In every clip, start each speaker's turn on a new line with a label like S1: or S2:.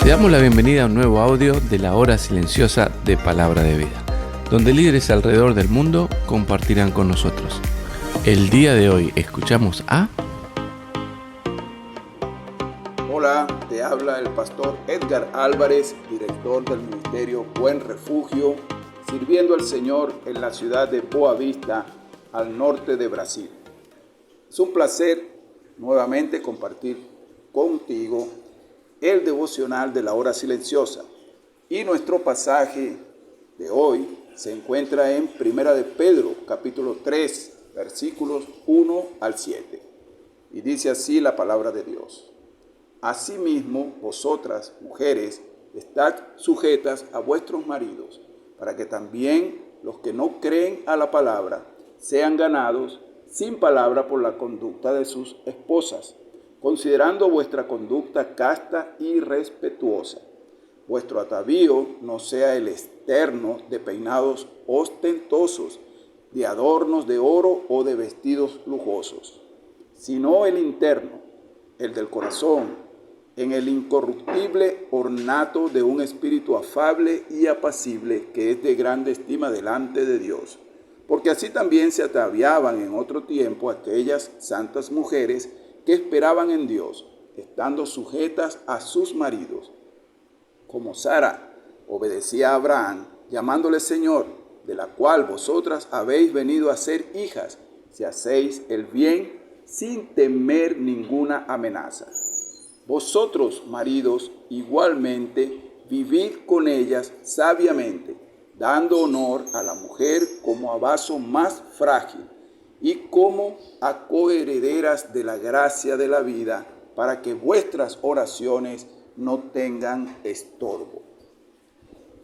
S1: Te damos la bienvenida a un nuevo audio de la hora silenciosa de Palabra de Vida, donde líderes alrededor del mundo compartirán con nosotros. El día de hoy escuchamos a...
S2: Hola, te habla el pastor Edgar Álvarez, director del ministerio Buen Refugio, sirviendo al Señor en la ciudad de Boa Vista, al norte de Brasil. Es un placer nuevamente compartir contigo el devocional de la hora silenciosa. Y nuestro pasaje de hoy se encuentra en Primera de Pedro, capítulo 3, versículos 1 al 7. Y dice así la palabra de Dios. Asimismo, vosotras, mujeres, estad sujetas a vuestros maridos, para que también los que no creen a la palabra sean ganados sin palabra por la conducta de sus esposas, considerando vuestra conducta casta y respetuosa. Vuestro atavío no sea el externo de peinados ostentosos, de adornos de oro o de vestidos lujosos, sino el interno, el del corazón, en el incorruptible ornato de un espíritu afable y apacible que es de grande estima delante de Dios. Porque así también se ataviaban en otro tiempo aquellas santas mujeres que esperaban en Dios, estando sujetas a sus maridos, como Sara obedecía a Abraham, llamándole Señor, de la cual vosotras habéis venido a ser hijas, si hacéis el bien sin temer ninguna amenaza. Vosotros, maridos, igualmente, vivid con ellas sabiamente, dando honor a la mujer como a vaso más frágil y como a coherederas de la gracia de la vida, para que vuestras oraciones no tengan estorbo.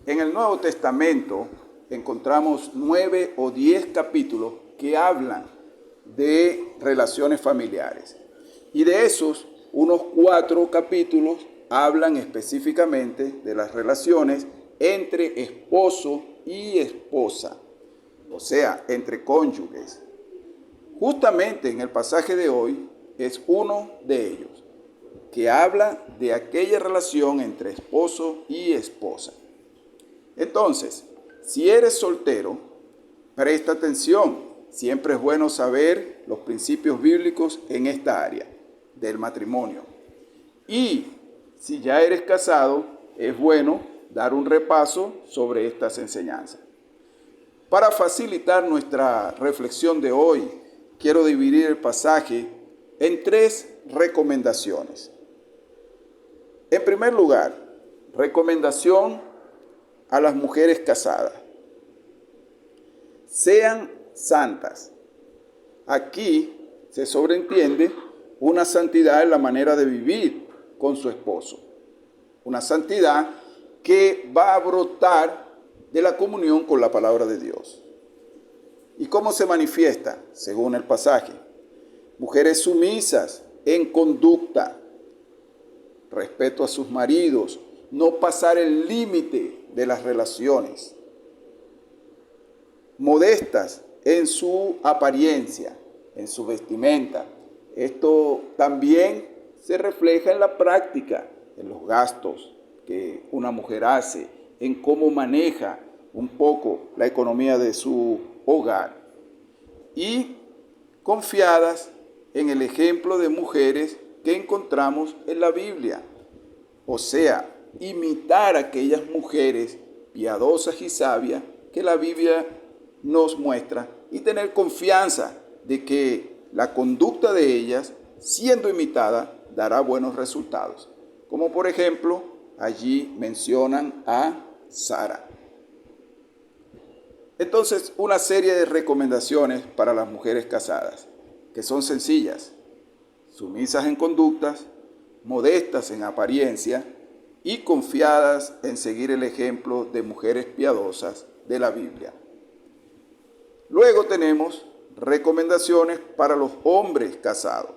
S2: En el Nuevo Testamento encontramos 9 o 10 capítulos que hablan de relaciones familiares. Y de esos, unos 4 capítulos hablan específicamente de las relaciones entre esposo y esposa, o sea, entre cónyuges. Justamente en el pasaje de hoy es uno de ellos, que habla de aquella relación entre esposo y esposa. Entonces, si eres soltero, presta atención. Siempre es bueno saber los principios bíblicos en esta área del matrimonio. Y si ya eres casado, es bueno dar un repaso sobre estas enseñanzas. Para facilitar nuestra reflexión de hoy, quiero dividir el pasaje en 3 recomendaciones. En primer lugar, recomendación a las mujeres casadas. Sean santas. Aquí se sobreentiende una santidad en la manera de vivir con su esposo. Una santidad que va a brotar de la comunión con la palabra de Dios. ¿Y cómo se manifiesta? Según el pasaje. Mujeres sumisas en conducta, respeto a sus maridos, no pasar el límite de las relaciones. Modestas en su apariencia, en su vestimenta. Esto también se refleja en la práctica, en los gastos que una mujer hace, en cómo maneja un poco la economía de su hogar. Y confiadas en el ejemplo de mujeres que encontramos en la Biblia. O sea, imitar a aquellas mujeres piadosas y sabias que la Biblia nos muestra y tener confianza de que la conducta de ellas, siendo imitada, dará buenos resultados. Como por ejemplo, allí mencionan a Sara. Entonces, una serie de recomendaciones para las mujeres casadas, que son sencillas: sumisas en conductas, modestas en apariencia y confiadas en seguir el ejemplo de mujeres piadosas de la Biblia. Luego tenemos recomendaciones para los hombres casados.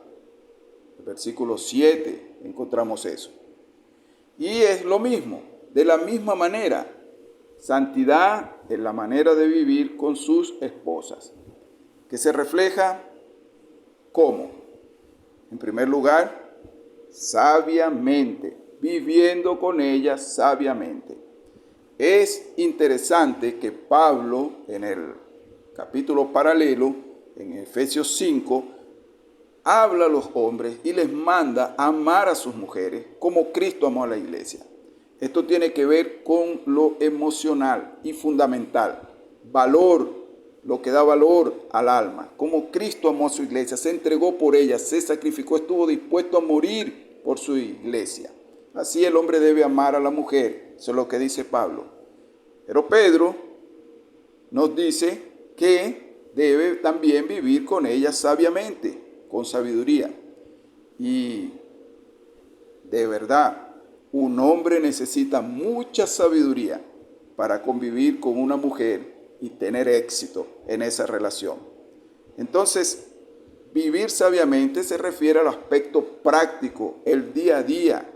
S2: En el versículo 7 encontramos eso. Y es lo mismo, de la misma manera, santidad en la manera de vivir con sus esposas, que se refleja ¿cómo? En primer lugar, sabiamente, viviendo con ella sabiamente. Es interesante que Pablo, en el capítulo paralelo, en Efesios 5, habla a los hombres y les manda a amar a sus mujeres como Cristo amó a la iglesia. Esto tiene que ver con lo emocional y fundamental, valor, lo que da valor al alma, como Cristo amó a su iglesia, se entregó por ella, se sacrificó, estuvo dispuesto a morir por su iglesia. Así el hombre debe amar a la mujer, eso es lo que dice Pablo. Pero Pedro nos dice que debe también vivir con ella sabiamente, con sabiduría. Y de verdad, un hombre necesita mucha sabiduría para convivir con una mujer y tener éxito en esa relación. Entonces, vivir sabiamente se refiere al aspecto práctico, el día a día,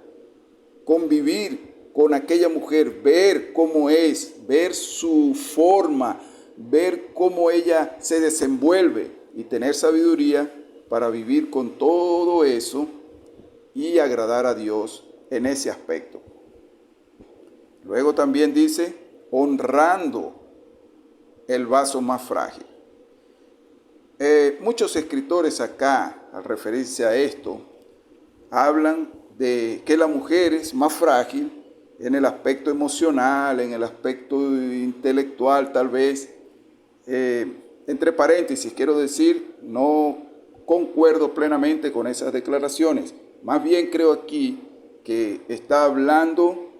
S2: convivir con aquella mujer, ver cómo es, ver su forma, ver cómo ella se desenvuelve y tener sabiduría para vivir con todo eso y agradar a Dios en ese aspecto. Luego también dice, honrando el vaso más frágil. Muchos escritores acá, al referirse a esto, hablan de que la mujer es más frágil en el aspecto emocional, en el aspecto intelectual tal vez. Entre paréntesis, quiero decir, no concuerdo plenamente con esas declaraciones. Más bien creo aquí que está hablando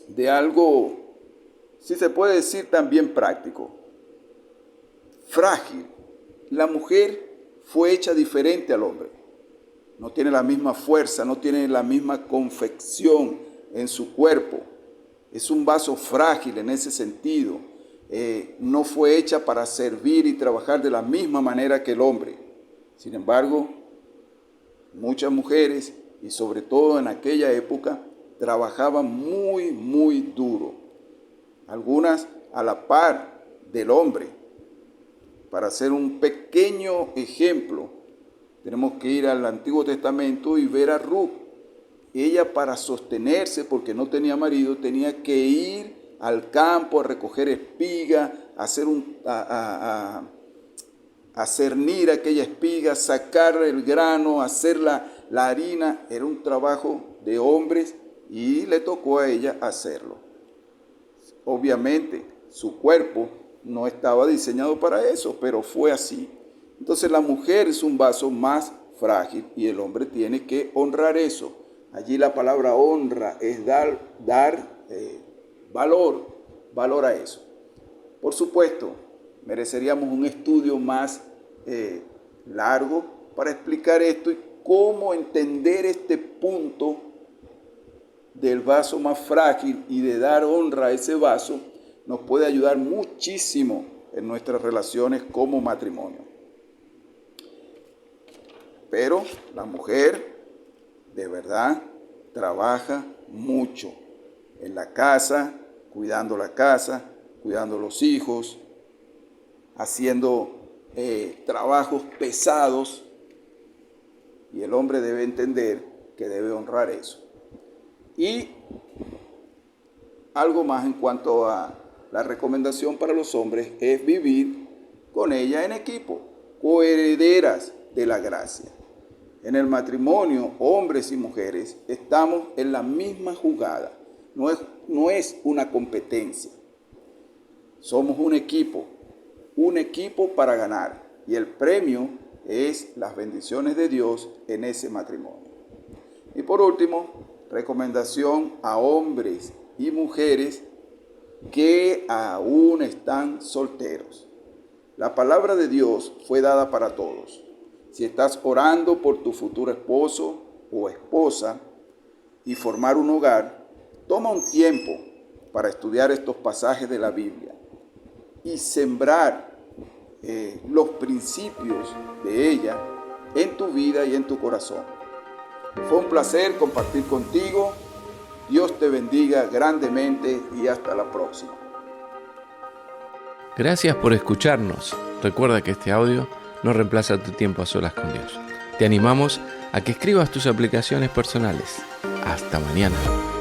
S2: de algo, si se puede decir, también práctico. Frágil. La mujer fue hecha diferente al hombre. No tiene la misma fuerza, no tiene la misma confección en su cuerpo. Es un vaso frágil en ese sentido. No fue hecha para servir y trabajar de la misma manera que el hombre. Sin embargo, muchas mujeres, y sobre todo en aquella época, trabajaban muy, muy duro. Algunas a la par del hombre. Para hacer un pequeño ejemplo, tenemos que ir al Antiguo Testamento y ver a Ruth. Ella, para sostenerse, porque no tenía marido, tenía que ir al campo a recoger espiga, a cernir aquella espiga, sacar el grano, hacer la harina. Era un trabajo de hombres y le tocó a ella hacerlo. Obviamente, su cuerpo no estaba diseñado para eso, pero fue así. Entonces la mujer es un vaso más frágil y el hombre tiene que honrar eso. Allí la palabra honra es dar valor a eso. Por supuesto, mereceríamos un estudio más largo para explicar esto y cómo entender este punto del vaso más frágil y de dar honra a ese vaso nos puede ayudar muchísimo en nuestras relaciones como matrimonio. Pero la mujer de verdad trabaja mucho en la casa, cuidando los hijos, haciendo trabajos pesados, y el hombre debe entender que debe honrar eso. Y algo más en cuanto a la recomendación para los hombres es vivir con ella en equipo, coherederas de la gracia. En el matrimonio, hombres y mujeres, estamos en la misma jugada. No es una competencia. Somos un equipo para ganar. Y el premio es las bendiciones de Dios en ese matrimonio. Y por último, recomendación a hombres y mujeres que aún están solteros. La palabra de Dios fue dada para todos. Si estás orando por tu futuro esposo o esposa y formar un hogar, toma un tiempo para estudiar estos pasajes de la Biblia y sembrar los principios de ella en tu vida y en tu corazón. Fue un placer compartir contigo. Dios te bendiga grandemente y hasta la próxima.
S1: Gracias por escucharnos. Recuerda que este audio no reemplaza tu tiempo a solas con Dios. Te animamos a que escribas tus aplicaciones personales. Hasta mañana.